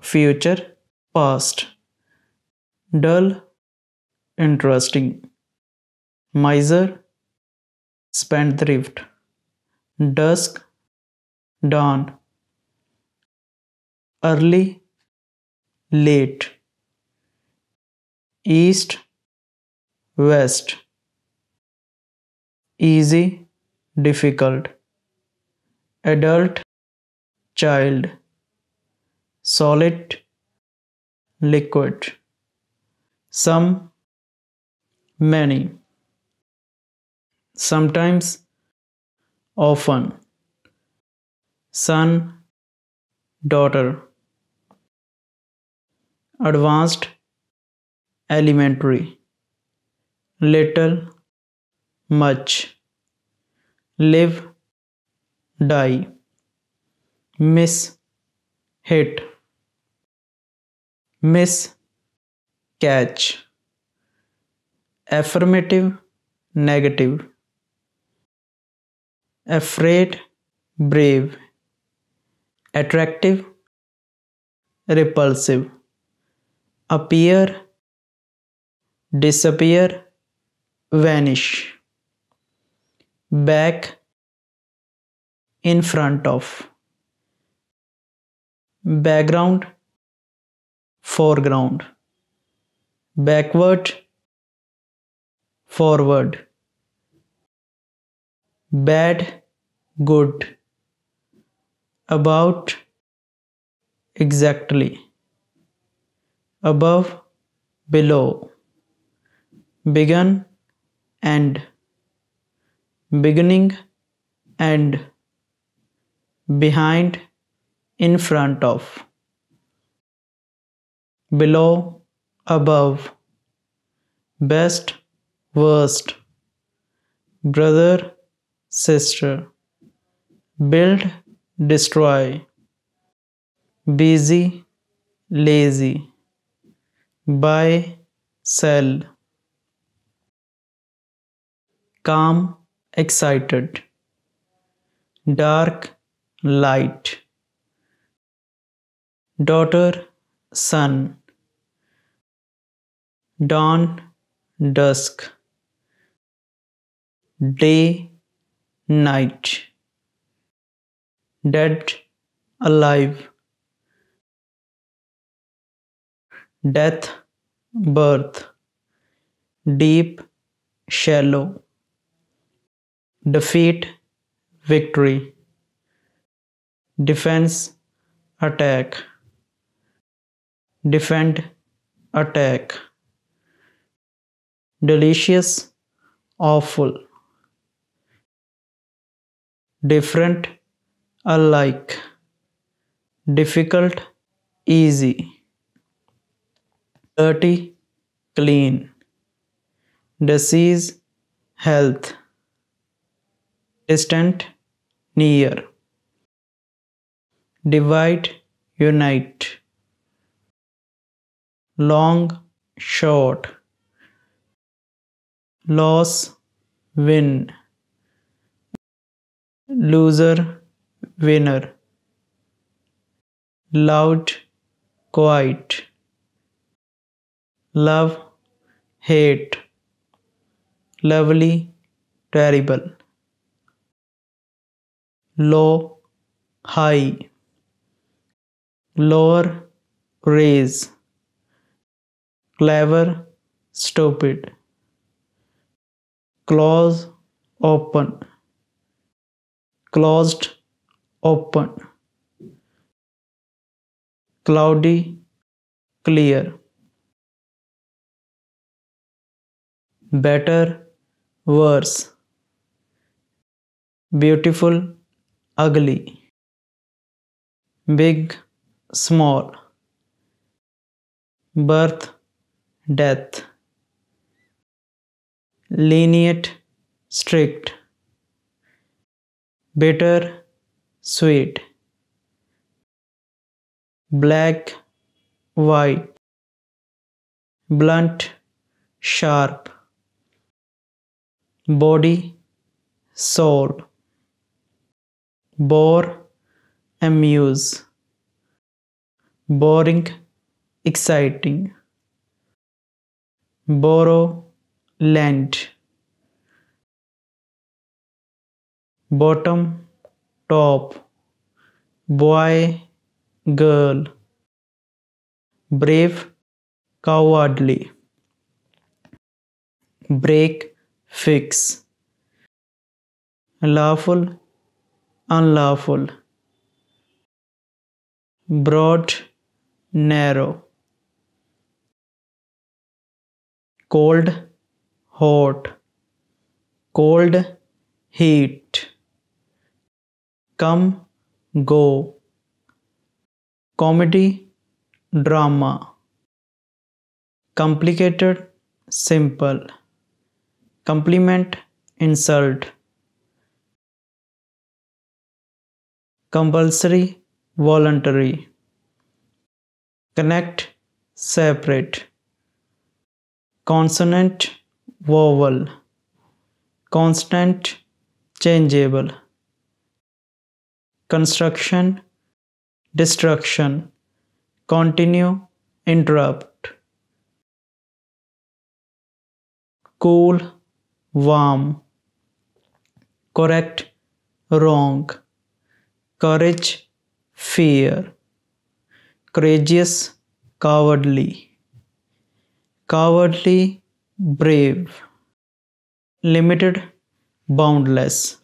future, past, dull, interesting, miser, spendthrift, dusk, dawn, early, late, east, west, easy, difficult, adult, child, solid, liquid, some, many, sometimes, often, son, daughter, advanced, elementary, little, much, live, die, miss, hit, miss, catch, affirmative, negative, afraid, brave, attractive, repulsive, appear, disappear, vanish, back, in front of, background, foreground, backward, forward, bad, good, about, exactly, above, below, begun, end, beginning, end, behind, in front of, below, above, best, worst, brother, sister, build, destroy, busy, lazy, buy, sell, calm, excited, dark, light, daughter, son, dawn, dusk, day, night, dead, alive, death, birth, deep, shallow, defeat, victory, defense, attack, defend, attack, delicious, awful, different, alike, difficult, easy, dirty, clean, disease, health, distant, near, divide, unite, long, short, loss, win, loser, winner, loud, quiet, love, hate, lovely, terrible, low, high, lower, raise, clever, stupid, close, open, closed, open, cloudy, clear, better, worse, beautiful, ugly, big, small, birth, death, lenient, strict, bitter, sweet, black, white, blunt, sharp, body, soul, bore, amuse, boring, exciting. Borrow, lend. Bottom, top. Boy, girl. Brave, cowardly. Break, fix. Lawful, unlawful. Broad, narrow. Cold, hot. Cold, heat. Come, go. Comedy, drama. Complicated, simple. Compliment, insult. Compulsory, voluntary. Connect, separate. Consonant, vowel. Constant, changeable. Construction, destruction. Continue, interrupt. Cool, warm. Correct, wrong. Courage, fear. Courageous, cowardly. Cowardly, brave. Limited, boundless.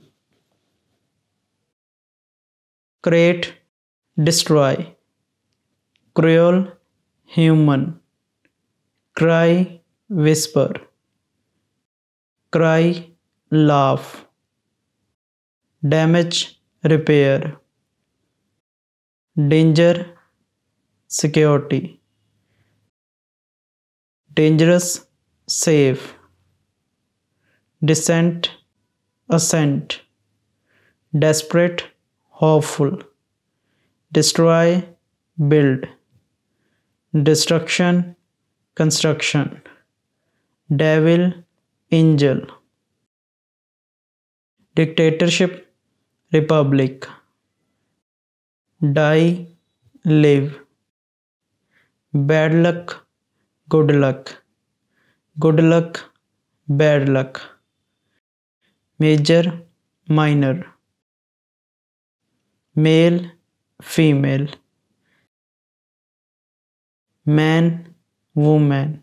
Create, destroy. Cruel, human. Cry, whisper. Cry, laugh. Damage, repair. Danger, security. Dangerous, safe. Descent, ascent. Desperate, hopeful. Destroy, build. Destruction, construction. Devil, angel. Dictatorship, republic. Die, live. Bad luck, good luck. Good luck, bad luck. Major, minor. Male, female. Man, woman.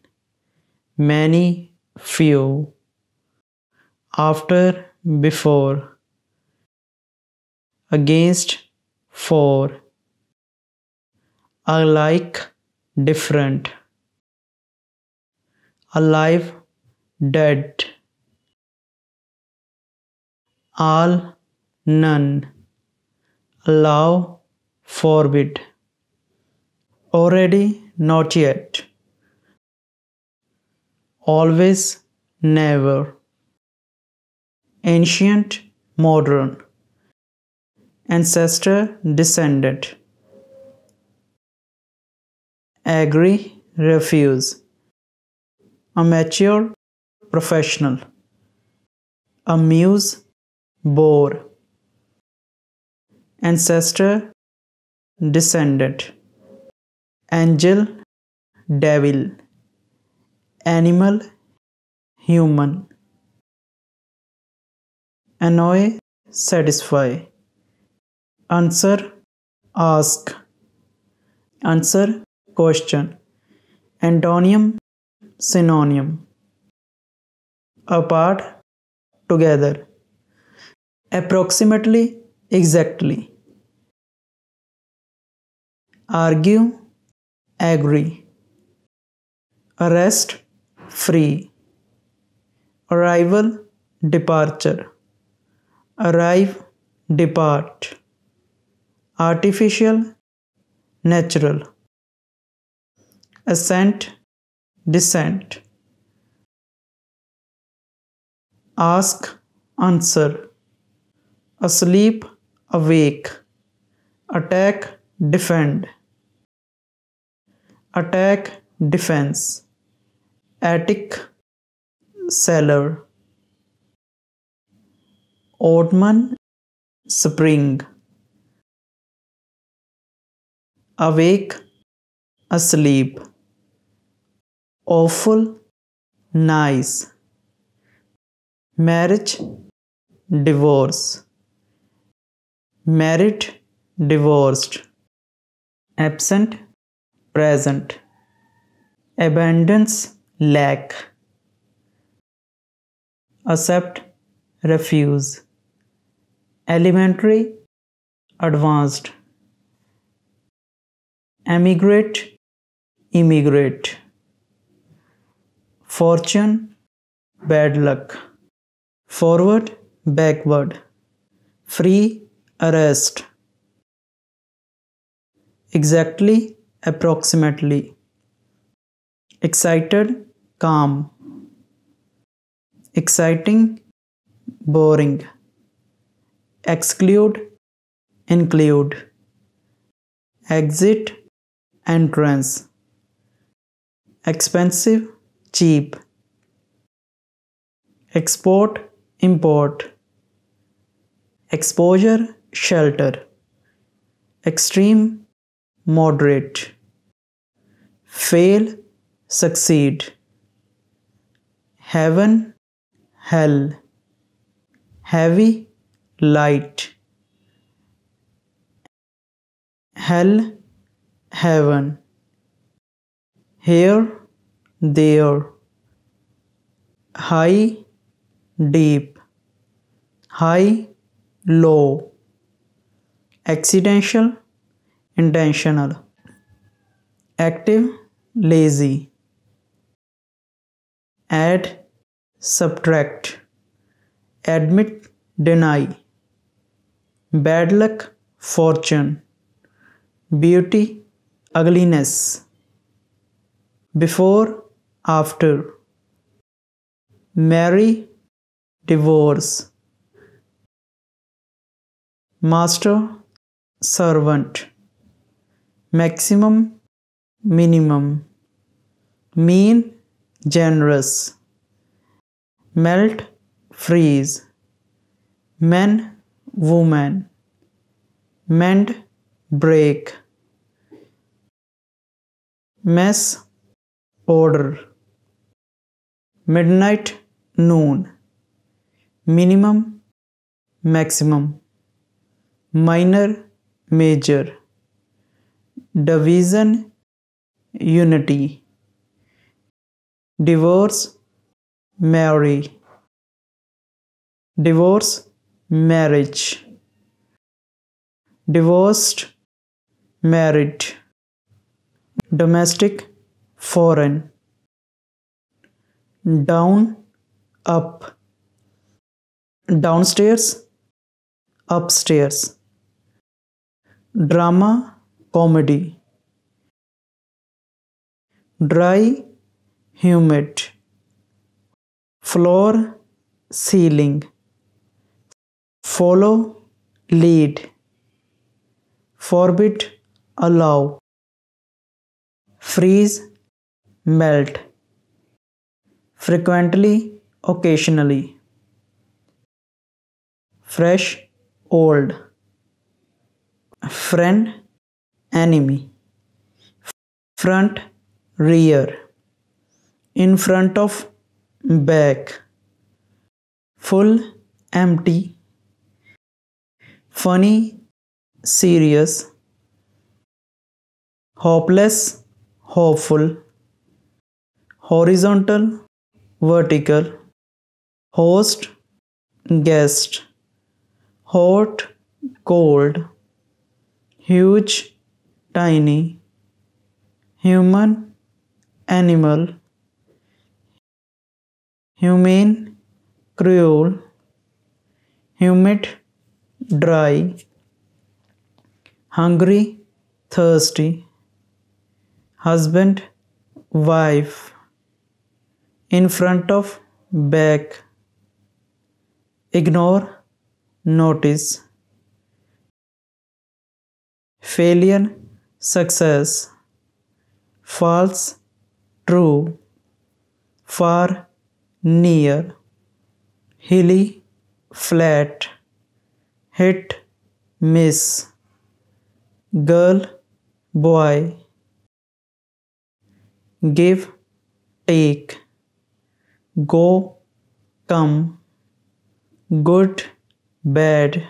Many, few. After, before. Against, for. Alike, different. Alive, dead. All, none. Allow, forbid. Already, not yet. Always, never. Ancient, modern. Ancestor, descendant. Agree, refuse. Amateur, professional. Amuse, bore. Ancestor, descendant. Angel, devil. Animal, human. Annoy, satisfy. Answer, ask. Answer, question. Antonym, synonym. Apart, together. Approximately, exactly. Argue, agree. Arrest, free. Arrival, departure. Arrive, depart. Artificial, natural. Ascent, descent. Ask, answer. Asleep, awake. Attack, defend. Attack, defense. Attic, cellar. Autumn, spring. Awake, asleep, awful, nice, marriage, divorce, married, divorced, absent, present, abundance, lack, accept, refuse, elementary, advanced, emigrate, immigrate, fortune, bad luck, forward, backward, free, arrest, exactly, approximately, excited, calm, exciting, boring, exclude, include, exit, entrance, expensive, cheap, export, import, exposure, shelter, extreme, moderate, fail, succeed, heaven, hell, heavy, light, hell, heaven, here, there, high, deep, high, low, accidental, intentional, active, lazy, add, subtract, admit, deny, bad luck, fortune, beauty, ugliness, before, after, marry, divorce, master, servant, maximum, minimum, mean, generous, melt, freeze, man, woman, mend, break, mess, order, midnight, noon, minimum, maximum, minor, major, division, unity, divorce, marry, divorce, marriage, divorced, married, domestic, foreign, down, up, downstairs, upstairs, drama, comedy, dry, humid, floor, ceiling, follow, lead, forbid, allow, freeze, melt, frequently, occasionally, fresh, old, friend, enemy, front, rear, in front of, back, full, empty, funny, serious, hopeless, hopeful, horizontal, vertical, host, guest, hot, cold, huge, tiny, human, animal, humane, cruel, humid, dry, hungry, thirsty, husband, wife, in front of, back, ignore, notice, failure, success, false, true, far, near, hilly, flat, hit, miss, girl, boy, give, take, go, come, good, bad,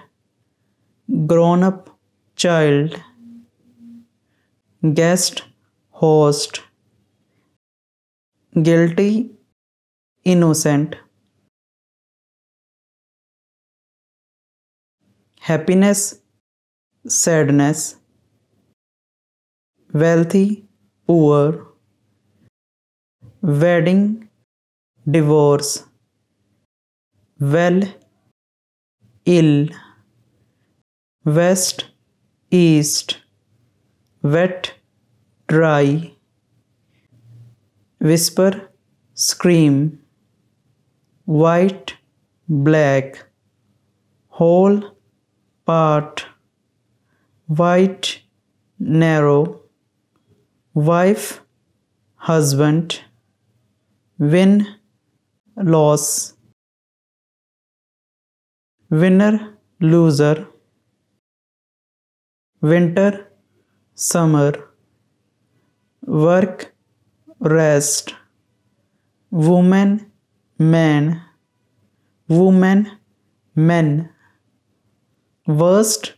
grown up, child, guest, host, guilty, innocent, happiness, sadness, wealthy, poor, wedding, divorce, well, ill, west, east, wet, dry, whisper, scream, white, black, whole, part, white, narrow, wife, husband, win, loss, winner, loser, winter, summer, work, rest, woman, man, woman, men, worst,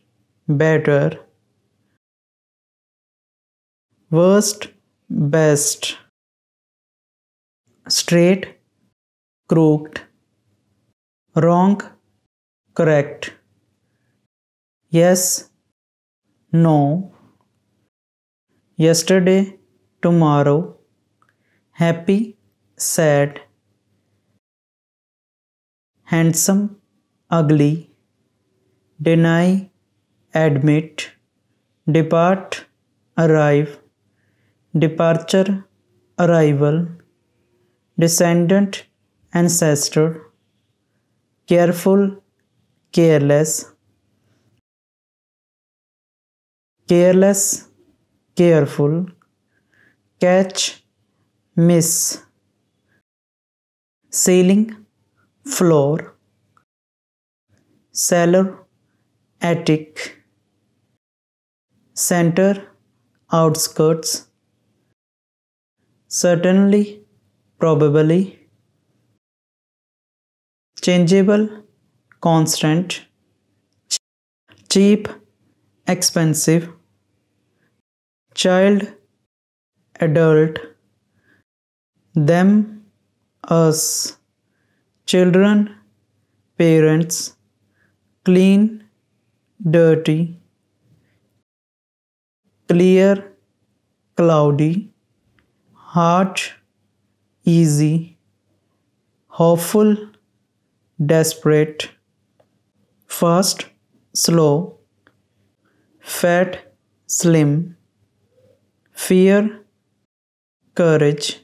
better, worst, best, straight, crooked, wrong, correct, yes, no, yesterday, tomorrow, happy, sad, handsome, ugly, deny, admit, depart, arrive, departure, arrival, descendant, ancestor, careful, careless, careless, careful, catch, miss, ceiling, floor, cellar, attic, center, outskirts, certainly, probably, changeable, constant, cheap, expensive, child, adult, them, us, children, parents, clean, dirty, clear, cloudy, hard, easy, hopeful, desperate, fast, slow, fat, slim, fear, courage,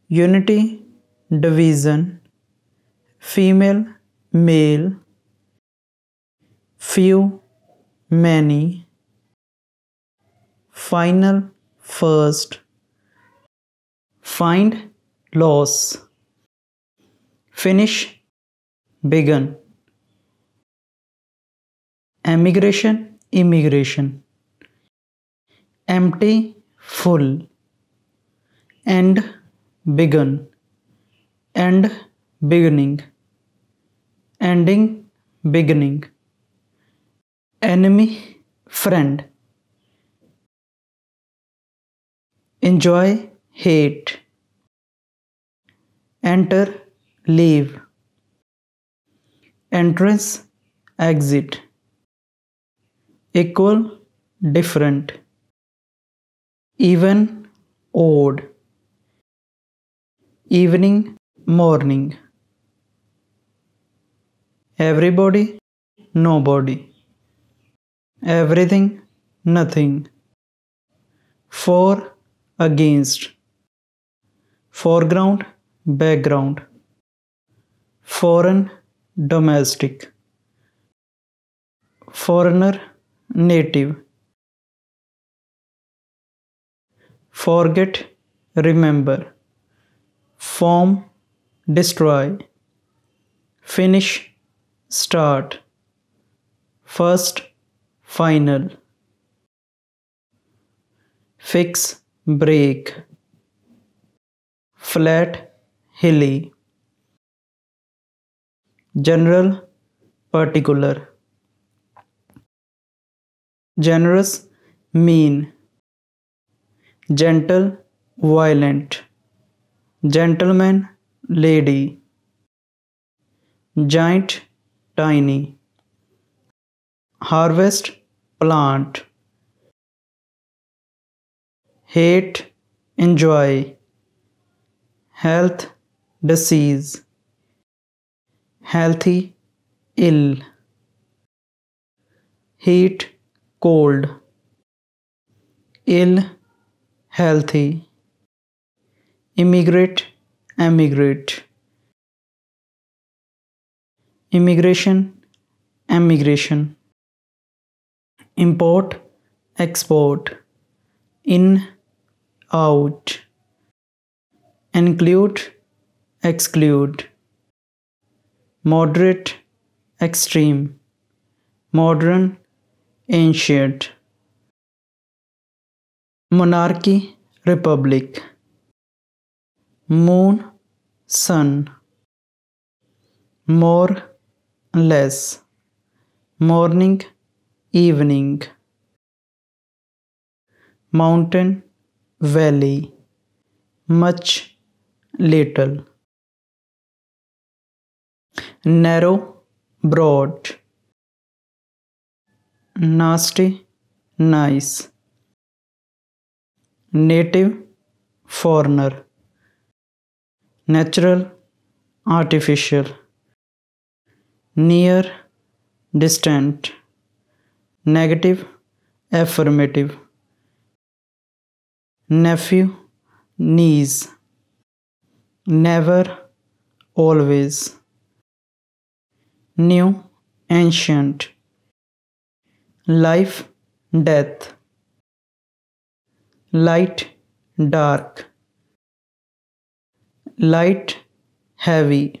unity, division, female, male, few, many, final, first, find, loss, finish, begin, emigration, immigration, empty, full, end, begin, end, beginning, ending, beginning, enemy, friend, enjoy, hate, enter, leave, entrance, exit, equal, different, even, odd, evening, morning, everybody, nobody, everything, nothing, for, against, foreground, background, foreign, domestic, foreigner, native, forget, remember, form, destroy, finish, start, first, final, fix, break. Flat, hilly. General, particular. Generous, mean. Gentle, violent. Gentleman, lady. Giant, tiny. Harvest, plant. Hate, enjoy. Health, disease. Healthy, ill. Heat, cold. Ill, healthy. Immigrate, emigrate. Immigration, emigration. Import, export. In, out. Include, exclude. Moderate, extreme. Modern, ancient. Monarchy, republic. Moon, sun. More, less. Morning, evening. Mountain, valley. Much, little. Narrow, broad. Nasty, nice. Native, foreigner. Natural, artificial. Near, distant. Negative, affirmative. Nephew, niece. Never, always. New, ancient. Life, death. Light, dark. Light, heavy.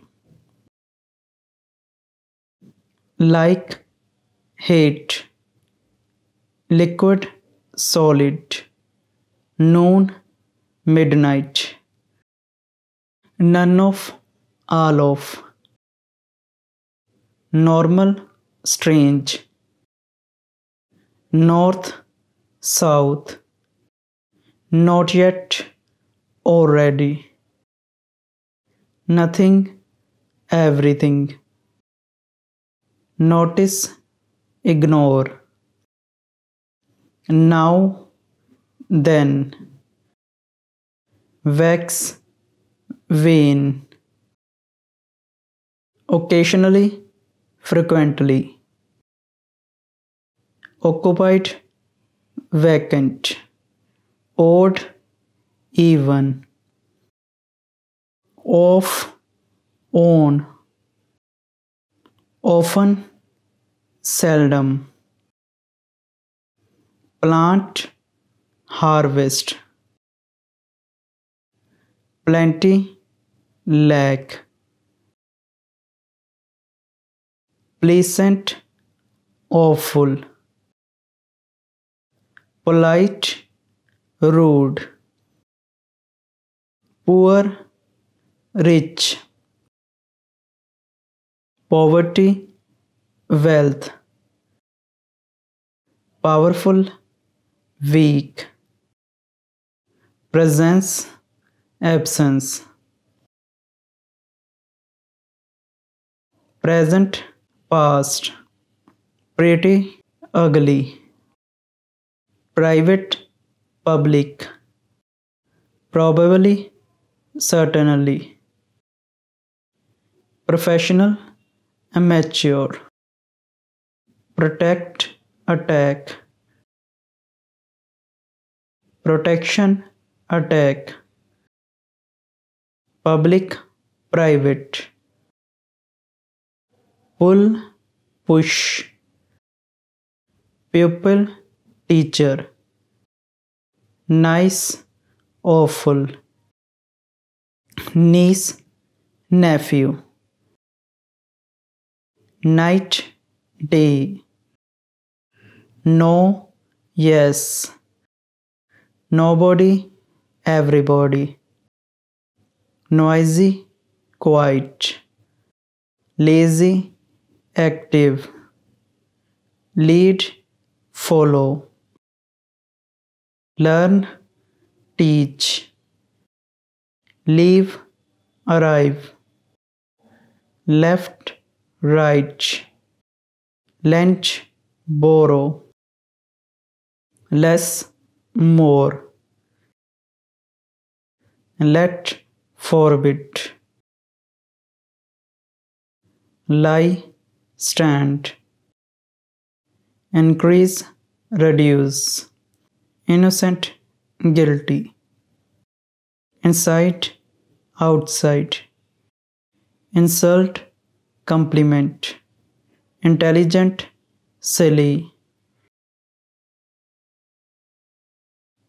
Like, hate. Liquid, solid. Noon, midnight. None of, all of. Normal, strange. North, south. Not yet, already. Nothing, everything. Notice, ignore. Now, then. Wax, wane. Occasionally, frequently. Occupied, vacant. Odd, even. Off, on. Often, seldom. Plant, harvest. Plenty, lack. Pleasant, awful. Polite, rude. Poor, rich. Poverty, wealth. Powerful, weak. Presence, absence. Present, past. Pretty, ugly. Private, public. Probably, certainly. Professional, amateur. Protect, attack. Protection, attack. Public, private. Pull, push. Pupil, teacher. Nice, awful. Niece, nephew. Night, day. No, yes. nobody, everybody, noisy, quiet, lazy, active, lead, follow, learn, teach, leave, arrive, left, right, lent, borrow, less, more, let, forbid, lie, stand, increase, reduce, innocent, guilty, inside, outside, insult, compliment, intelligent, silly,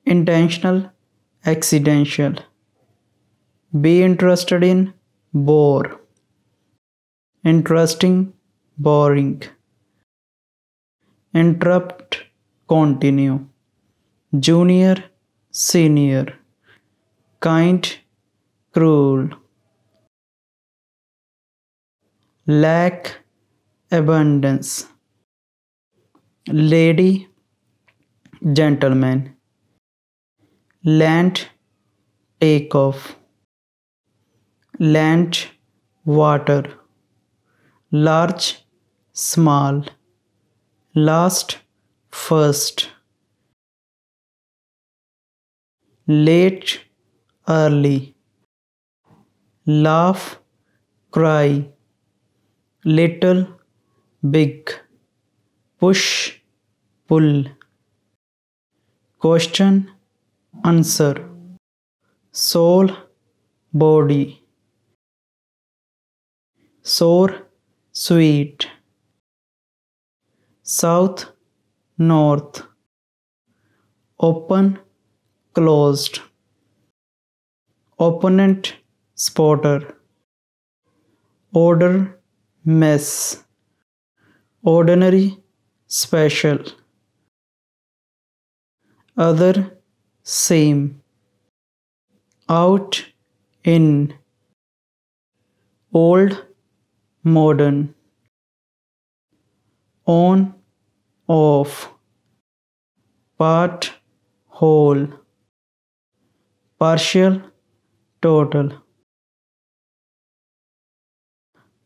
intentional, accidental, be interested in, bore, interesting, boring, interrupt, continue, junior, senior, kind, cruel, lack, abundance, lady, gentleman, land, take off, land, water, large, small, last, first, late, early, laugh, cry, little, big, push, pull, question, answer, soul, body, sour, sweet, south, north, open, closed, opponent, spotter, order, mess, ordinary, special, other, same, out, in, old, modern, on, off, part, whole, partial, total,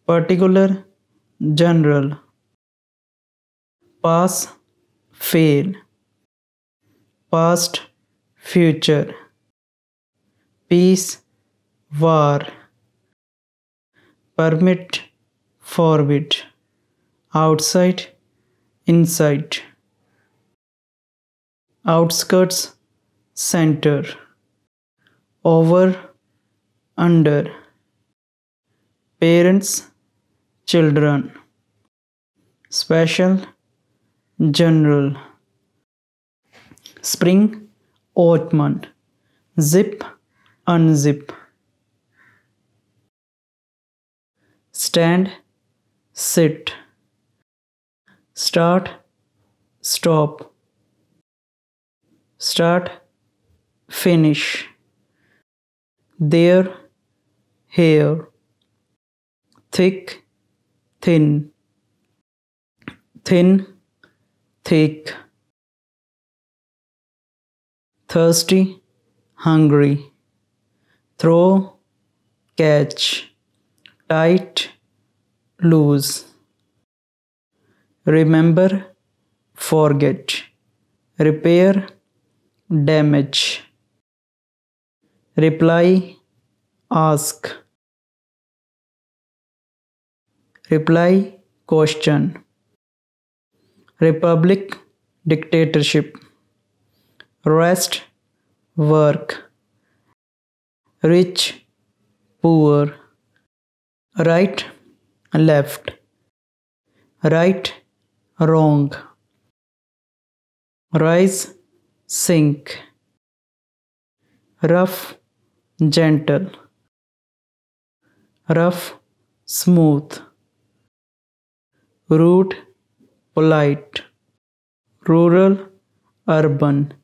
particular, general, pass, fail, past, future, peace, war, permit, forbid, outside, inside, outskirts, center, over, under, parents, children, special, general, spring, autumn, zip, unzip, stand, sit, start, stop, start, finish, there, here, thick, thin, thin, thick, thirsty, hungry, throw, catch, tight, loose, remember, forget, repair, damage, reply, ask, reply, question, republic, dictatorship, rest, work, rich, poor, right, left, right, wrong, rise, sink, rough, gentle, rough, smooth, rude, polite, rural, urban,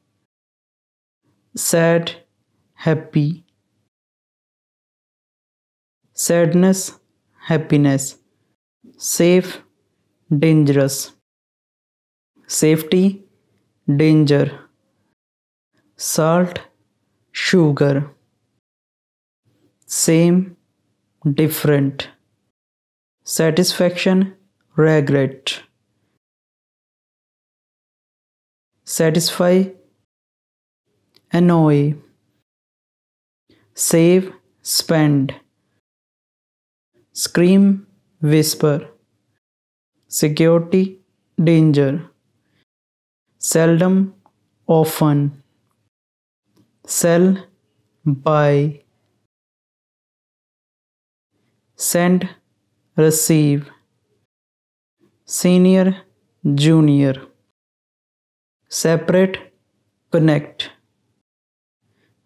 sad, happy, sadness, happiness, safe, dangerous, safety, danger, salt, sugar, same, different, satisfaction, regret, satisfy, annoy, save, spend, scream, whisper, security, danger, seldom, often, sell, buy, send, receive, senior, junior, separate, connect,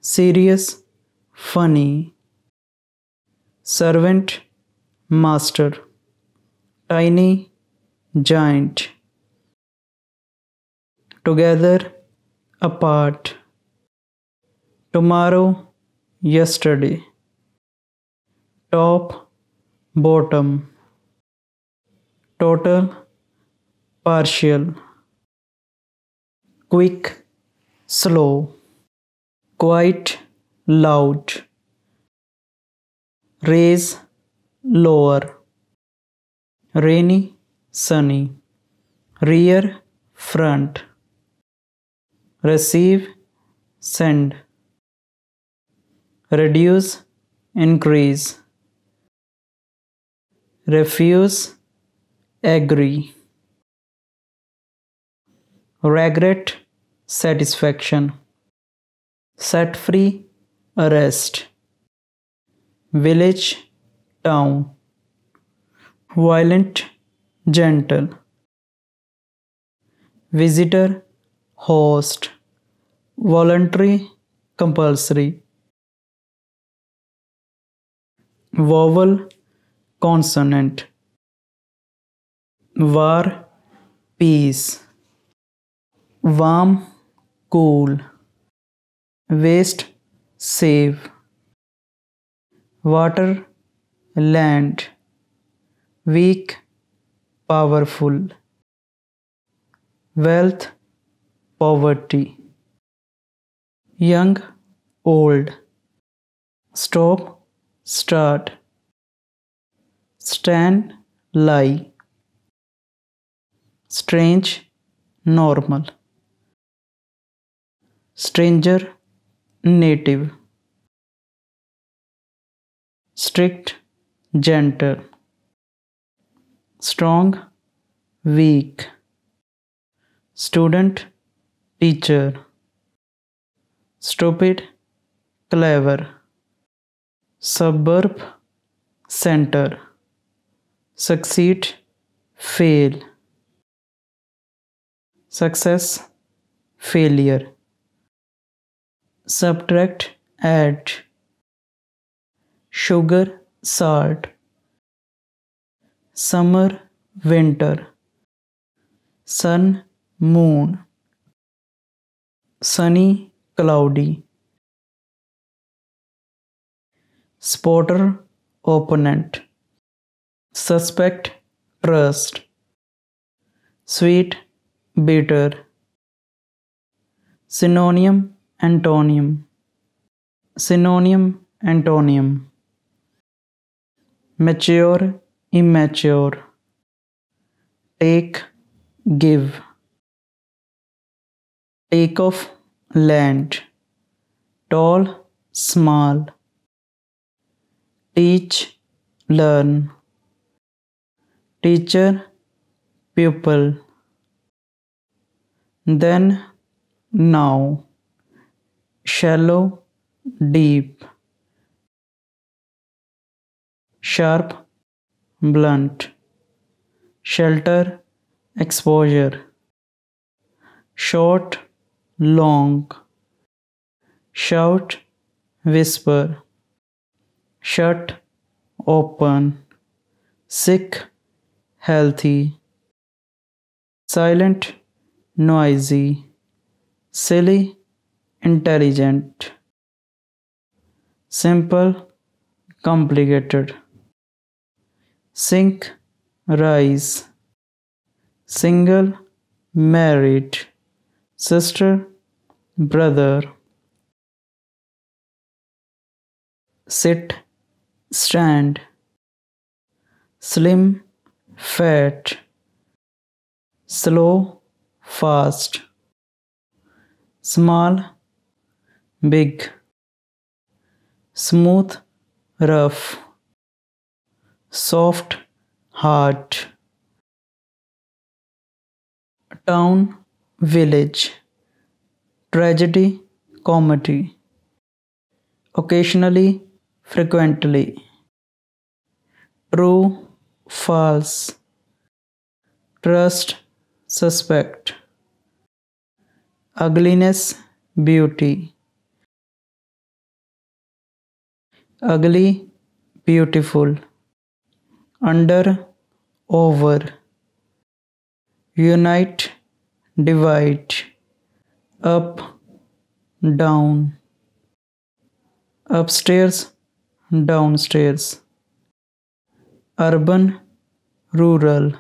serious, funny, servant, master, tiny, giant, together, apart, tomorrow, yesterday, top, bottom, total, partial, quick, slow, quiet, loud, raise, lower, rainy, sunny, rear, front, receive, send, reduce, increase, refuse, agree, regret, satisfaction, set free, arrest, village, town, violent, gentle, visitor, host, voluntary, compulsory, vowel, consonant, war, peace, warm, cool, waste, save, water, land, weak, powerful, wealth, poverty, young, old, stop, start, stand, lie, strange, normal, stranger, native, strict, gentle, strong, weak, student, teacher, stupid, clever, suburb, center, succeed, fail, success, failure, subtract, add, sugar, salt, summer, winter, sun, moon, sunny, cloudy, spotter, opponent, suspect, trust, sweet, bitter, synonym, antonym, synonym, antonym, mature, immature, take, give, take off, land, tall, small, teach, learn, teacher, pupil, then, now, shallow, deep, sharp, blunt, shelter, exposure, short, long, shout, whisper, shut, open, sick, healthy, silent, noisy, silly, intelligent, simple, complicated, sink, rise, single, married, sister, brother, sit, stand, slim, fat, slow, fast, small, big, smooth, rough, soft, hard, town, village, tragedy, comedy, occasionally, frequently, true, false, trust, suspect, ugliness, beauty, ugly, beautiful, under, over, unite, divide, up, down, upstairs, downstairs, urban, rural,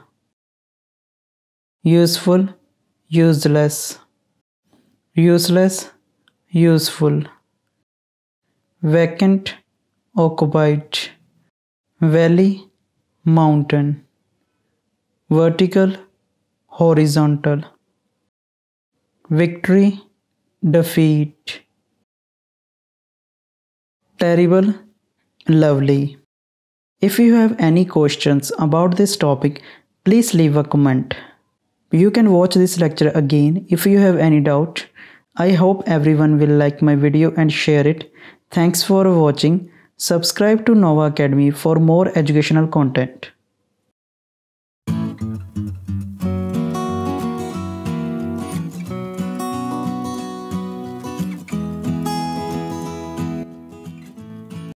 useful, useless, useless, useful, vacant, occupied, valley, mountain, vertical, horizontal, victory, defeat, terrible, lovely. If you have any questions about this topic, please leave a comment. You can watch this lecture again if you have any doubt. I hope everyone will like my video and share it. Thanks for watching. Subscribe to Nova Academy for more educational content.